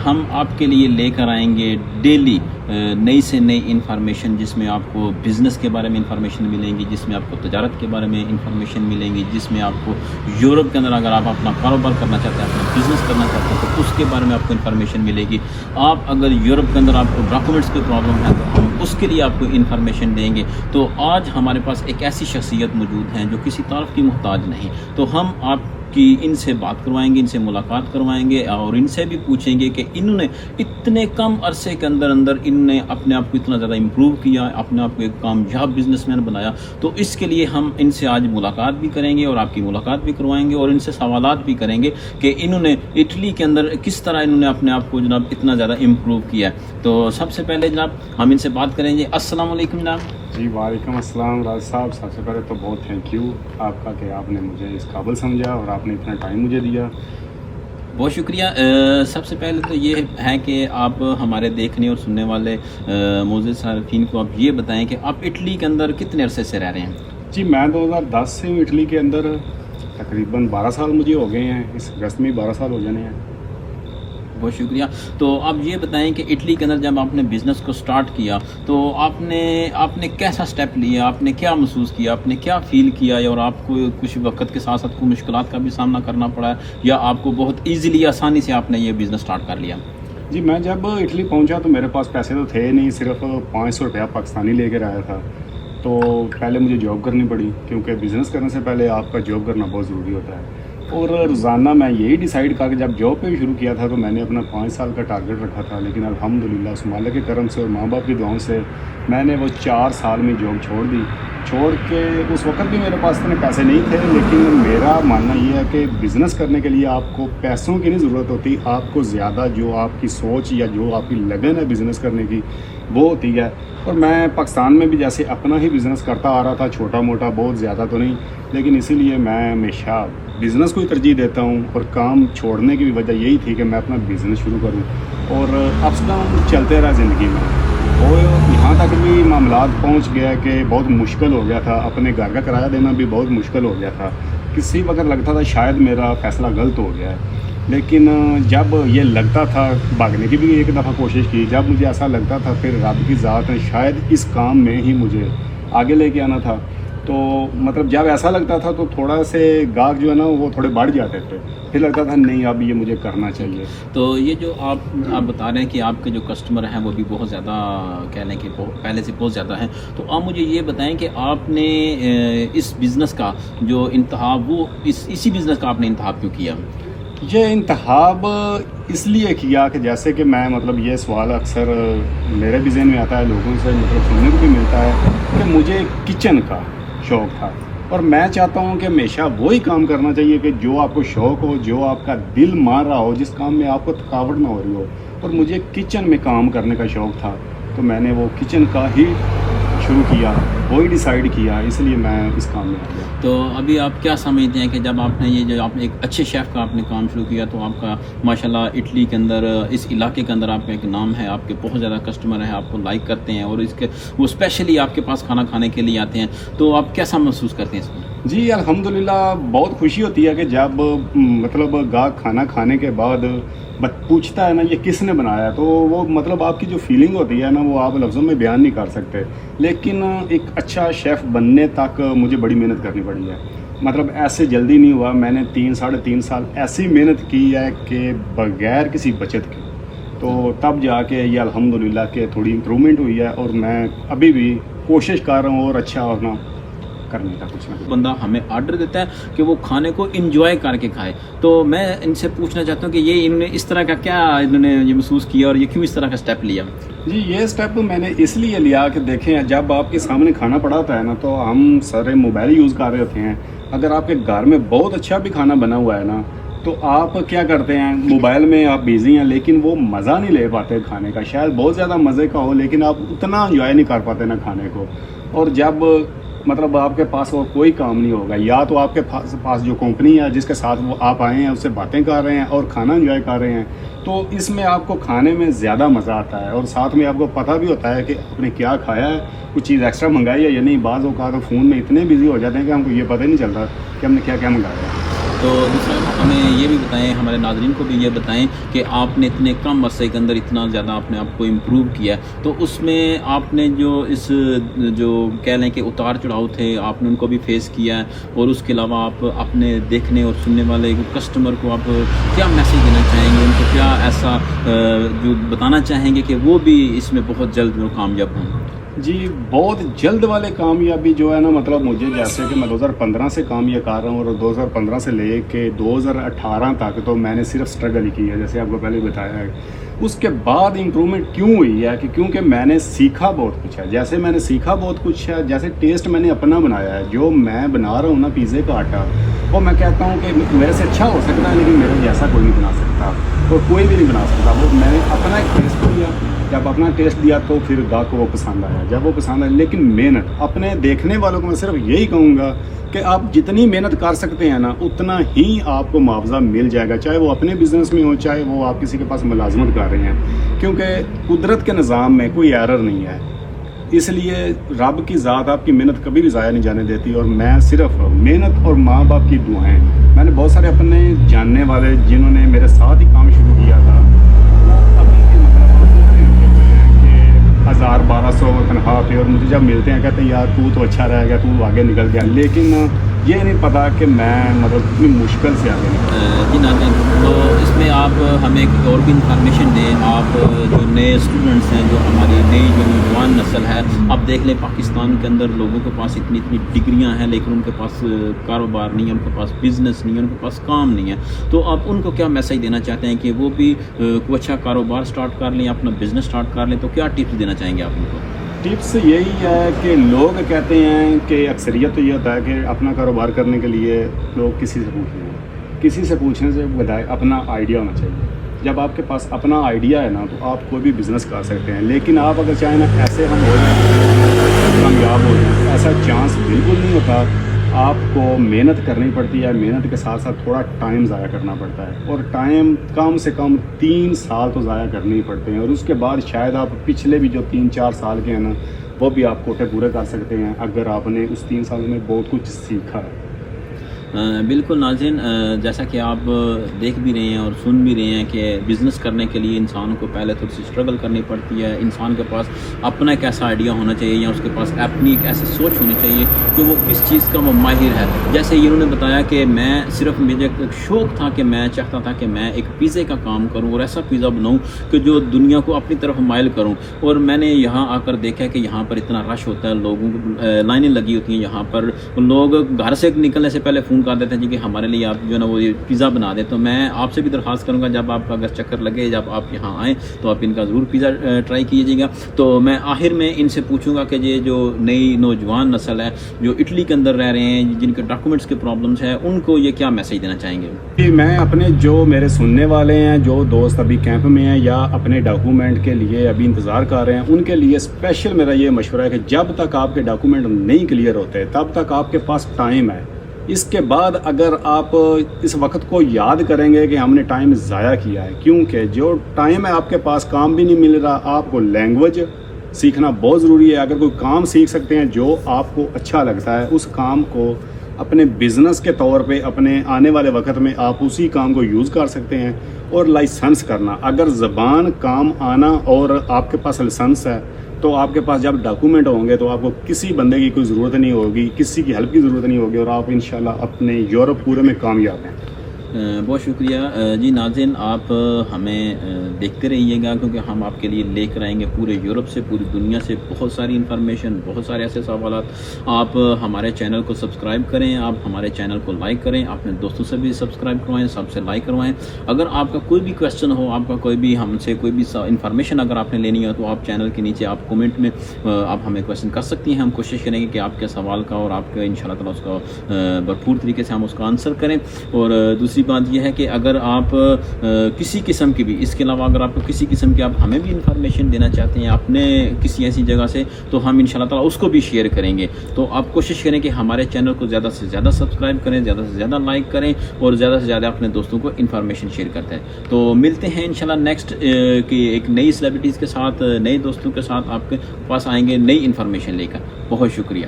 ہم آپ کے لیے لے کر آئیں گے ڈیلی نئی سے نئی انفارمیشن، جس میں آپ کو بزنس کے بارے میں انفارمیشن ملیں گی، جس میں آپ کو تجارت کے بارے میں انفارمیشن ملیں گی، جس میں آپ کو یورپ کے اندر اگر آپ اپنا کاروبار کرنا چاہتے ہیں، اپنا بزنس کرنا چاہتے ہیں تو اس کے بارے میں آپ کو انفارمیشن ملے گی۔ آپ اگر یورپ کے اندر آپ کو ڈاکومنٹس کی پرابلم ہے تو ہم اس کے لیے آپ کو انفارمیشن دیں گے۔ تو آج ہمارے پاس ایک ایسی شخصیت موجود ہیں جو کسی تعارف کی محتاج نہیں، تو ہم آپ کی ان سے بات کروائیں گے، ان سے ملاقات کروائیں گے اور ان سے بھی پوچھیں گے کہ انہوں نے اتنے کم عرصے کے اندر انہوں نے اپنے آپ کو اتنا زیادہ امپروو کیا، اپنے آپ کو ایک کامیاب بزنس مین بنایا۔ تو اس کے لیے ہم ان سے آج ملاقات بھی کریں گے اور آپ کی ملاقات بھی کروائیں گے اور ان سے سوالات بھی کریں گے کہ انہوں نے اٹلی کے اندر کس طرح انہوں نے اپنے آپ کو جناب اتنا زیادہ امپروو کیا۔ تو سب سے پہلے جناب ہم ان سے بات کریں گے۔ السلام علیکم جناب۔ جی وعلیکم السلام راج صاحب، سب سے پہلے تو بہت تھینک یو آپ کا کہ آپ نے مجھے اس قابل سمجھا اور آپ نے اتنا ٹائم مجھے دیا۔ بہت شکریہ۔ سب سے پہلے تو یہ ہے کہ آپ ہمارے دیکھنے اور سننے والے معزز صارفین کو آپ یہ بتائیں کہ آپ اٹلی کے اندر کتنے عرصے سے رہ رہے ہیں؟ جی میں 2010 سے ہوں اٹلی کے اندر، تقریباً 12 سال مجھے ہو گئے ہیں، اس اگست میں 12 سال ہو جانے ہیں۔ بہت شکریہ۔ تو آپ یہ بتائیں کہ اٹلی کے اندر جب آپ نے بزنس کو سٹارٹ کیا تو آپ نے کیسا سٹیپ لیا، آپ نے کیا محسوس کیا، آپ نے کیا فیل کیا، اور آپ کو کچھ وقت کے ساتھ ساتھ کوئی مشکلات کا بھی سامنا کرنا پڑا یا آپ کو بہت ایزیلی آسانی سے آپ نے یہ بزنس سٹارٹ کر لیا؟ جی میں جب اٹلی پہنچا تو میرے پاس پیسے تو تھے نہیں، صرف 500 روپیہ پاکستانی لے کر آیا تھا۔ تو پہلے مجھے جاب کرنی پڑی، کیونکہ بزنس کرنے سے پہلے آپ کا جاب کرنا بہت ضروری ہوتا ہے۔ اور روزانہ میں یہی ڈیسائیڈ کر کے جب جاب پہ بھی شروع کیا تھا تو میں نے اپنا 5 سال کا ٹارگیٹ رکھا تھا، لیکن الحمدللہ اس مالک کے کرم سے اور ماں باپ کی دعاؤں سے میں نے وہ 4 سال میں جاب چھوڑ کے اس وقت بھی میرے پاس اتنے پیسے نہیں تھے، لیکن میرا ماننا یہ ہے کہ بزنس کرنے کے لیے آپ کو پیسوں کی نہیں ضرورت ہوتی، آپ کو زیادہ جو آپ کی سوچ یا جو آپ کی لگن ہے بزنس کرنے کی وہ ہوتی ہے۔ اور میں پاکستان میں بھی جیسے اپنا ہی بزنس کرتا آ رہا تھا، چھوٹا موٹا، بہت زیادہ تو نہیں، لیکن اسی لیے میں ہمیشہ بزنس کو ہی ترجیح دیتا ہوں، اور کام چھوڑنے کی بھی وجہ یہی تھی کہ میں اپنا بزنس شروع کروں۔ اور اپس ڈاؤن چلتے رہا زندگی میں، اور یہاں تک بھی معاملات پہنچ گیا کہ بہت مشکل ہو گیا تھا، اپنے گھر کا کرایہ دینا بھی بہت مشکل ہو گیا تھا۔ کسی وقت لگتا تھا شاید میرا فیصلہ غلط ہو گیا ہے، لیکن جب یہ لگتا تھا، بھاگنے کی بھی ایک دفعہ کوشش کی، جب مجھے ایسا لگتا تھا پھر رب کی ذات نے شاید اس کام میں ہی مجھے آگے لے کے آنا تھا، تو مطلب جب ایسا لگتا تھا تو تھوڑا سے گاہک جو ہے نا وہ تھوڑے بڑھ جاتے تھے، پھر لگتا تھا نہیں اب یہ مجھے کرنا چاہیے۔ تو یہ جو آپ بتا رہے ہیں کہ آپ کے جو کسٹمر ہیں وہ بھی بہت زیادہ کہہ لیں کہ پہلے سے بہت زیادہ ہیں، تو آپ مجھے یہ بتائیں کہ آپ نے اس بزنس کا جو انتخاب وہ اسی بزنس کا آپ نے انتخاب کیوں کیا؟ یہ انتخاب اس لیے کیا کہ جیسے کہ میں مطلب یہ سوال اکثر میرے بھی ذہن میں آتا ہے، لوگوں سے مطلب سننے کو بھی ملتا ہے کہ مجھے کچن کا شوق تھا، اور میں چاہتا ہوں کہ ہمیشہ وہی کام کرنا چاہیے کہ جو آپ کو شوق ہو، جو آپ کا دل مان رہا ہو، جس کام میں آپ کو تھکاوٹ نہ ہو رہی ہو۔ اور مجھے کچن میں کام کرنے کا شوق تھا، تو میں نے وہ کچن کا ہی شروع کیا، وہی ڈیسائیڈ کیا، اس لیے میں اس کام میں آ گیا۔ تو ابھی آپ کیا سمجھتے ہیں کہ جب آپ نے یہ جو آپ نے ایک اچھے شیف کا آپ نے کام شروع کیا تو آپ کا ماشاءاللہ اٹلی کے اندر اس علاقے کے اندر آپ کا ایک نام ہے، آپ کے بہت زیادہ کسٹمر ہیں، آپ کو لائک کرتے ہیں اور اس کے وہ اسپیشلی آپ کے پاس کھانا کھانے کے لیے آتے ہیں، تو آپ کیسا محسوس کرتے ہیں اس میں؟ جی الحمدللہ بہت خوشی ہوتی ہے کہ جب مطلب گاہک کھانا کھانے کے بعد پوچھتا ہے نا یہ کس نے بنایا، تو وہ مطلب آپ کی جو فیلنگ ہوتی ہے نا وہ آپ لفظوں میں بیان نہیں کر سکتے۔ لیکن ایک اچھا شیف بننے تک مجھے بڑی محنت کرنی پڑی ہے، مطلب ایسے جلدی نہیں ہوا، میں نے 3-3.5 سال ایسی محنت کی ہے کہ بغیر کسی بچت کے، تو تب جا کے یہ الحمدللہ کہ تھوڑی امپرومنٹ ہوئی ہے، اور میں ابھی بھی کوشش کر رہا ہوں اور اچھا ہونا کرنے کا کچھ نہ کچھ۔ بندہ ہمیں آرڈر دیتا ہے کہ وہ کھانے کو انجوائے کر کے کھائے، تو میں ان سے پوچھنا چاہتا ہوں کہ یہ انہوں نے اس طرح کا کیا انہوں نے یہ محسوس کیا اور یہ کیوں اس طرح کا سٹیپ لیا؟ جی یہ سٹیپ میں نے اس لیے لیا کہ دیکھیں جب آپ کے سامنے کھانا پڑا ہوتا ہے نا تو ہم سارے موبائل یوز کر رہے ہوتے ہیں، اگر آپ کے گھر میں بہت اچھا بھی کھانا بنا ہوا ہے نا تو آپ کیا کرتے ہیں، موبائل میں آپ بیزی ہیں لیکن وہ مزہ نہیں لے پاتے کھانے کا، شاید بہت زیادہ مزے کا ہو لیکن آپ اتنا انجوائے نہیں کر پاتے نا کھانے کو۔ اور جب مطلب آپ کے پاس اور کوئی کام نہیں ہوگا، یا تو آپ کے پاس جو کمپنی ہے جس کے ساتھ وہ آپ آئے ہیں اس سے باتیں کر رہے ہیں اور کھانا انجوائے کر رہے ہیں، تو اس میں آپ کو کھانے میں زیادہ مزہ آتا ہے، اور ساتھ میں آپ کو پتہ بھی ہوتا ہے کہ آپ نے کیا کھایا ہے، کچھ چیز ایکسٹرا منگائی ہے یا نہیں۔ بعض اوقات فون میں اتنے بزی ہو جاتے ہیں کہ ہم کو یہ پتہ ہی نہیں چلتا کہ ہم نے کیا کیا منگایا ہے۔ تو دوسرا ہمیں یہ بھی بتائیں, ہمارے ناظرین کو بھی یہ بتائیں کہ آپ نے اتنے کم عرصے کے اندر اتنا زیادہ آپ نے آپ کو امپروو کیا ہے, تو اس میں آپ نے جو کہہ لیں کہ اتار چڑھاؤ تھے آپ نے ان کو بھی فیس کیا ہے, اور اس کے علاوہ آپ اپنے دیکھنے اور سننے والے کسٹمر کو آپ کیا میسیج دینا چاہیں گے, ان کو کیا ایسا جو بتانا چاہیں گے کہ وہ بھی اس میں بہت جلد وہ کامیاب ہوں؟ جی بہت جلد والے کامیابی جو ہے نا, مطلب مجھے جیسے کہ میں 2015 سے کام یہ کر رہا ہوں, اور 2015 سے لے کے 2018 تک تو میں نے صرف اسٹرگل ہی کی ہے, جیسے آپ کو پہلے بتایا ہے. اس کے بعد امپرومنٹ کیوں ہوئی ہے کہ کیونکہ میں نے سیکھا بہت کچھ ہے. جیسے میں نے سیکھا بہت کچھ ہے, جیسے ٹیسٹ میں نے اپنا بنایا ہے. جو میں بنا رہا ہوں نا پیزے کا آٹا, وہ میں کہتا ہوں کہ میرے سے اچھا ہو سکتا ہے لیکن میرے جیسا کوئی نہیں بنا سکتا, اور کوئی بھی نہیں بنا سکتا. وہ میں نے اپنا ایک ٹیسٹ دیا, جب اپنا ٹیسٹ دیا تو پھر گاہک کو وہ پسند آیا. جب وہ پسند آیا, لیکن محنت اپنے دیکھنے والوں کو میں صرف یہی کہوں گا کہ آپ جتنی محنت کر سکتے ہیں نا, اتنا ہی آپ کو معاوضہ مل جائے گا, چاہے وہ اپنے بزنس میں ہو, چاہے وہ آپ کسی کے پاس ملازمت کر رہے ہیں, کیونکہ قدرت کے نظام میں کوئی ایرر نہیں ہے. اس لیے رب کی ذات آپ کی محنت کبھی بھی ضائع نہیں جانے دیتی. اور میں صرف محنت اور ماں باپ کی دعائیں, میں نے بہت سارے اپنے جاننے والے جنہوں نے میرے ساتھ ہی کام شروع کیا تھا, وہ ابھی کے مطلب کہ 1000-1200 تنخواہ پہ, اور مجھے جب ملتے ہیں کہتے ہیں یار تو اچھا رہ گیا, تو آگے نکل گیا, لیکن یہ نہیں پتا کہ میں مطلب اتنی مشکل سے آگے نکلا. جی ناظرین, تو اس میں آپ ہمیں ایک اور بھی انفارمیشن دیں. آپ جو نئے اسٹوڈنٹس ہیں, جو ہماری نئی جو نوجوان نسل ہے, آپ دیکھ لیں پاکستان کے اندر لوگوں کے پاس اتنی ڈگریاں ہیں لیکن ان کے پاس کاروبار نہیں ہے, ان کے پاس بزنس نہیں ہے, ان کے پاس کام نہیں ہے. تو آپ ان کو کیا میسیج دینا چاہتے ہیں کہ وہ بھی کوئی اچھا کاروبار سٹارٹ کر لیں, اپنا بزنس سٹارٹ کر لیں, تو کیا ٹپس دینا چاہیں گے آپ ان کو؟ ٹپس یہی ہے کہ لوگ کہتے ہیں کہ اکثریت تو یہ ہوتا ہے کہ اپنا کاروبار کرنے کے لیے لوگ کسی سے پوچھیں گے, کسی سے پوچھنے سے بجائے اپنا آئیڈیا ہونا چاہیے. جب آپ کے پاس اپنا آئیڈیا ہے نا, تو آپ کوئی بھی بزنس کر سکتے ہیں. لیکن آپ اگر چاہیں نا ایسے ہم ہو جائیں کامیاب ہو جائیں, ایسا چانس بالکل نہیں ہوتا. آپ کو محنت کرنی پڑتی ہے, محنت کے ساتھ ساتھ تھوڑا ٹائم ضائع کرنا پڑتا ہے, اور ٹائم کم سے کم 3 سال تو ضائع کرنے ہی پڑتے ہیں. اور اس کے بعد شاید آپ پچھلے بھی جو 3-4 سال کے ہیں نا, وہ بھی آپ کوٹے پورے کر سکتے ہیں اگر آپ نے اس 3 سالوں میں بہت کچھ سیکھا ہے. بالکل ناظرین, جیسا کہ آپ دیکھ بھی رہے ہیں اور سن بھی رہے ہیں کہ بزنس کرنے کے لیے انسان کو پہلے تھوڑی سی اسٹرگل کرنی پڑتی ہے. انسان کے پاس اپنا ایک ایسا آئیڈیا ہونا چاہیے, یا اس کے پاس اپنی ایک ایسی سوچ ہونی چاہیے کہ وہ کس چیز کا وہ ماہر ہے. جیسے انہوں نے بتایا کہ میں صرف مجھے ایک شوق تھا کہ میں چاہتا تھا کہ میں ایک پیزے کا کام کروں اور ایسا پیزا بناؤں کہ جو دنیا کو اپنی طرف مائل کروں. اور میں نے یہاں آ کر دیکھا کہ یہاں پر اتنا رش ہوتا ہے, لوگوں کو لائنیں لگی ہوتی ہیں. یہاں پر لوگ گھر سے نکلنے سے پہلے فون کر دیتے ہیں جی کہ ہمارے لیے آپ جو ہے نا وہ پیزا بنا دیں. تو میں آپ سے بھی درخواست کروں گا, جب آپ کا اگر چکر لگے, جب آپ یہاں آئیں تو آپ ان کا ضرور پیزا ٹرائی کیجیے گا. تو میں آخر میں ان سے پوچھوں گا کہ یہ جو نئی نوجوان نسل ہے جو اٹلی کے اندر رہ رہے ہیں, جن کے ڈاکومنٹس کے پرابلمس ہیں, ان کو یہ کیا میسیج دینا چاہیں گے؟ میں اپنے جو میرے سننے والے ہیں, جو دوست ابھی کیمپ میں ہیں یا اپنے ڈاکومنٹ کے لیے ابھی انتظار کر رہے ہیں, ان کے لیے اسپیشل میرا یہ مشورہ ہے کہ جب تک آپ کے ڈاکومنٹ نہیں کلیئر ہوتے تب تک آپ کے پاس ٹائم ہے. اس کے بعد اگر آپ اس وقت کو یاد کریں گے کہ ہم نے ٹائم ضائع کیا ہے, کیونکہ جو ٹائم ہے آپ کے پاس کام بھی نہیں مل رہا. آپ کو لینگویج سیکھنا بہت ضروری ہے. اگر کوئی کام سیکھ سکتے ہیں جو آپ کو اچھا لگتا ہے, اس کام کو اپنے بزنس کے طور پہ اپنے آنے والے وقت میں آپ اسی کام کو یوز کر سکتے ہیں. اور لائسنس کرنا, اگر زبان کام آنا اور آپ کے پاس لائسنس ہے تو آپ کے پاس جب ڈاکومنٹ ہوں گے تو آپ کو کسی بندے کی کوئی ضرورت نہیں ہوگی, کسی کی ہیلپ کی ضرورت نہیں ہوگی, اور آپ انشاءاللہ اپنے یورپ پورے میں کامیاب ہیں. بہت شکریہ جی. ناظرین, آپ ہمیں دیکھتے رہیے گا کیونکہ ہم آپ کے لیے لے کر آئیں گے پورے یورپ سے, پوری دنیا سے بہت ساری انفارمیشن, بہت سارے ایسے سوالات. آپ ہمارے چینل کو سبسکرائب کریں, آپ ہمارے چینل کو لائک کریں, اپنے دوستوں سے بھی سبسکرائب کروائیں, سب سے لائک کروائیں. اگر آپ کا کوئی بھی کویسچن ہو, آپ کا کوئی بھی ہم سے کوئی بھی انفارمیشن اگر آپ نے لینی ہو, تو آپ چینل کے نیچے آپ کومنٹ میں آپ ہمیں کویسچن کر سکتی ہیں. ہم کوشش کریں گے کہ آپ کے سوال کا اور آپ کا انشاءاللہ تعالیٰ اس کا بھرپور طریقے سے ہم اس کا آنسر کریں. اور دوسری بات یہ ہے کہ اگر آپ کسی قسم کی بھی, اس کے علاوہ اگر آپ کو کسی قسم کی آپ ہمیں بھی انفارمیشن دینا چاہتے ہیں اپنے کسی ایسی جگہ سے, تو ہم انشاءاللہ تعالیٰ اس کو بھی شیئر کریں گے. تو آپ کوشش کریں کہ ہمارے چینل کو زیادہ سے زیادہ سبسکرائب کریں, زیادہ سے زیادہ لائک کریں, اور زیادہ سے زیادہ اپنے دوستوں کو انفارمیشن شیئر کرتے ہیں. تو ملتے ہیں انشاءاللہ نیکسٹ کہ ایک نئی سیلیبریٹیز کے ساتھ, نئے دوستوں کے ساتھ آپ کے پاس آئیں گے نئی انفارمیشن لے کر. بہت شکریہ.